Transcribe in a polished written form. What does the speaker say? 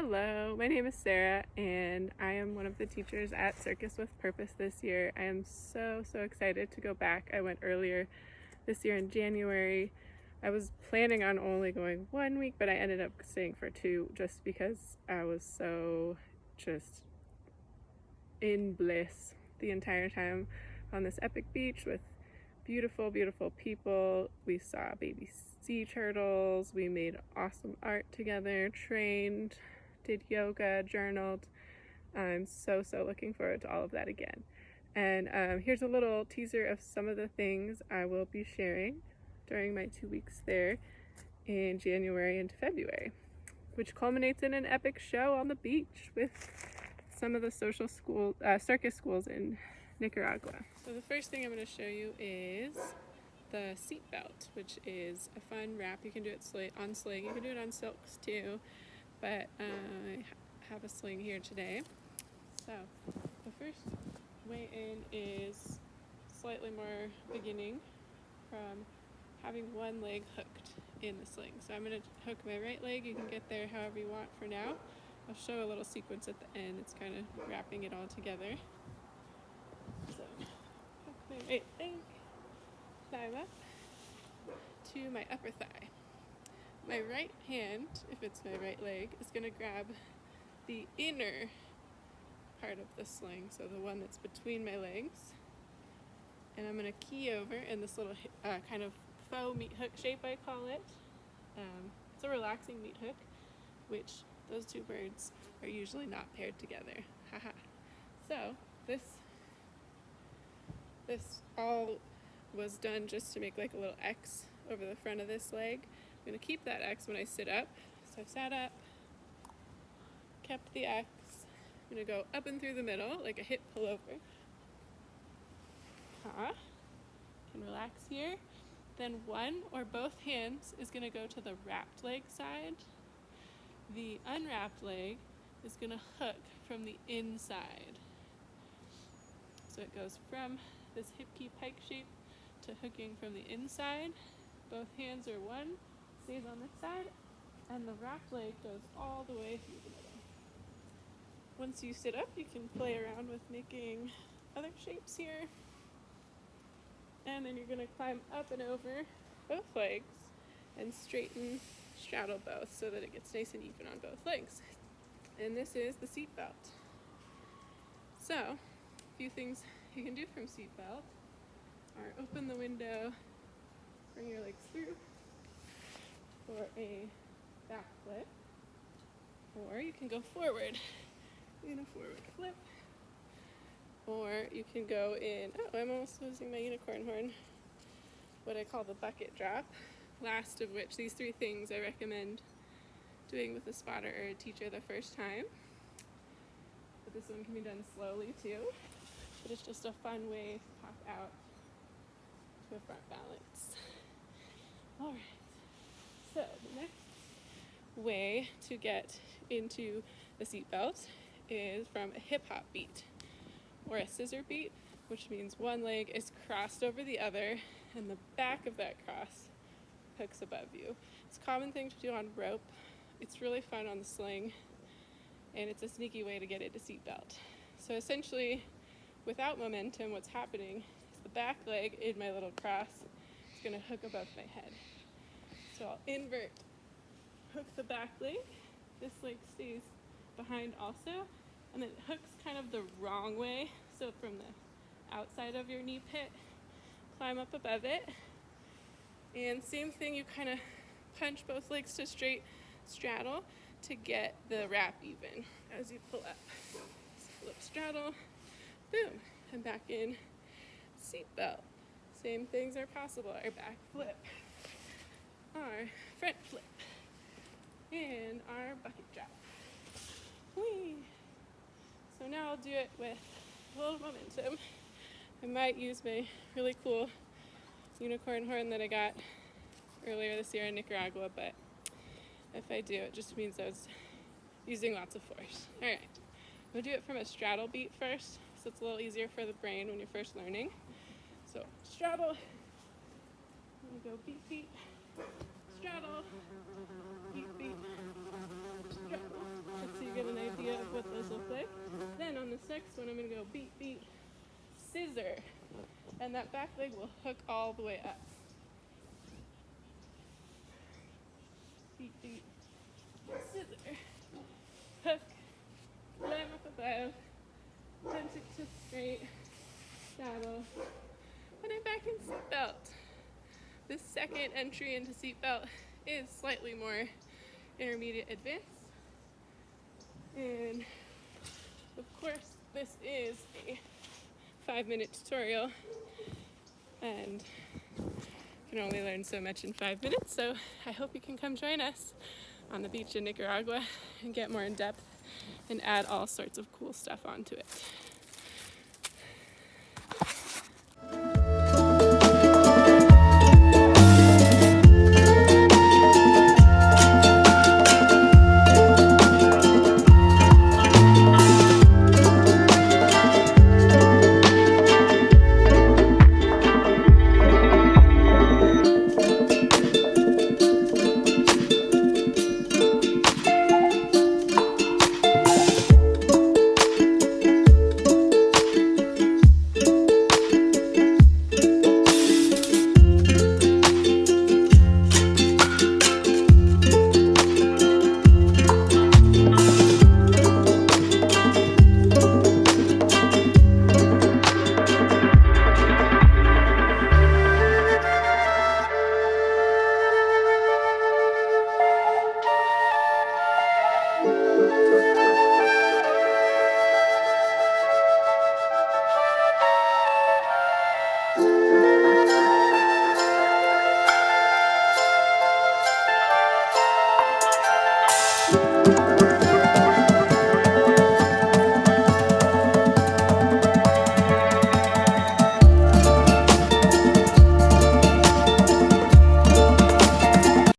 Hello, my name is Sarah and I am one of the teachers at Circus with Purpose this year. I am so excited to go back. I went earlier this year in January. I was planning on only going 1 week, but I ended up staying for 2 just because I was so just in bliss the entire time on this epic beach with beautiful people. We saw baby sea turtles, we made awesome art together, trained, did yoga, journaled. I'm so looking forward to all of that again. And here's a little teaser of some of the things I will be sharing during my 2 weeks there in January into February, which culminates in an epic show on the beach with some of the circus schools in Nicaragua. So the first thing I'm going to show you is the seatbelt, which is a fun wrap. You can do it on sling. You can do it on silks too, but I have a sling here today. So the first way in is slightly more beginning from having one leg hooked in the sling. So I'm going to hook my right leg. You can get there however you want for now. I'll show a little sequence at the end. It's kind of wrapping it all together. So hook my right leg, climb up to my upper thigh. My right hand, if it's my right leg, is going to grab the inner part of the sling, so the one that's between my legs, and I'm going to key over in this little kind of faux meat hook shape, I call it. It's a relaxing meat hook, which those two birds are usually not paired together. Haha. So this all was done just to make like a little X over the front of this leg. I'm going to keep that X when I sit up. So I sat up, kept the X. I'm going to go up and through the middle like a hip pullover. Can relax here. Then one or both hands is going to go to the wrapped leg side. The unwrapped leg is going to hook from the inside. So it goes from this hip key pike shape to hooking from the inside. Both hands are one, stays on this side, and the wrapped leg goes all the way through the middle. Once you sit up, you can play around with making other shapes here. And then you're going to climb up and over both legs and straddle both so that it gets nice and even on both legs. And this is the seat belt. So, a few things you can do from seat belt are open the window, bring your legs through for a back flip, or you can go forward in a forward flip, or you can go in, I'm almost losing my unicorn horn, what I call the bucket drop, last of which, these 3 things I recommend doing with a spotter or a teacher the first time. But this one can be done slowly too, but it's just a fun way to pop out to a front balance. Alright, so the next way to get into the seatbelt is from a hip hop beat or a scissor beat, which means one leg is crossed over the other and the back of that cross hooks above you. It's a common thing to do on rope. It's really fun on the sling, and it's a sneaky way to get into seatbelt. So essentially, without momentum, what's happening is the back leg in my little cross is going to hook above my head. So I'll invert, hook the back leg, this leg stays behind also, and then it hooks kind of the wrong way, so from the outside of your knee pit, climb up above it, and same thing, you kind of punch both legs to straight straddle to get the wrap even as you pull up. Flip straddle, boom, and back in seatbelt. Same things are possible, our back flip, our front flip, and our bucket drop. Whee! So now I'll do it with a little momentum. I might use my really cool unicorn horn that I got earlier this year in Nicaragua, but if I do, it just means I was using lots of force. Alright, we'll do it from a straddle beat first, so it's a little easier for the brain when you're first learning. So straddle, I'm going to go beat, beat, straddle, beat, beat, straddle. That's what those look like. Then on this next one, I'm going to go beat, beat, scissor. And that back leg will hook all the way up. Beat, beat, scissor, hook, climb up above, punch it to straight, saddle, put it back in seatbelt. This second entry into seatbelt is slightly more intermediate advanced. And of course, this is a 5-minute tutorial, and you can only learn so much in 5 minutes, so I hope you can come join us on the beach in Nicaragua and get more in depth and add all sorts of cool stuff onto it.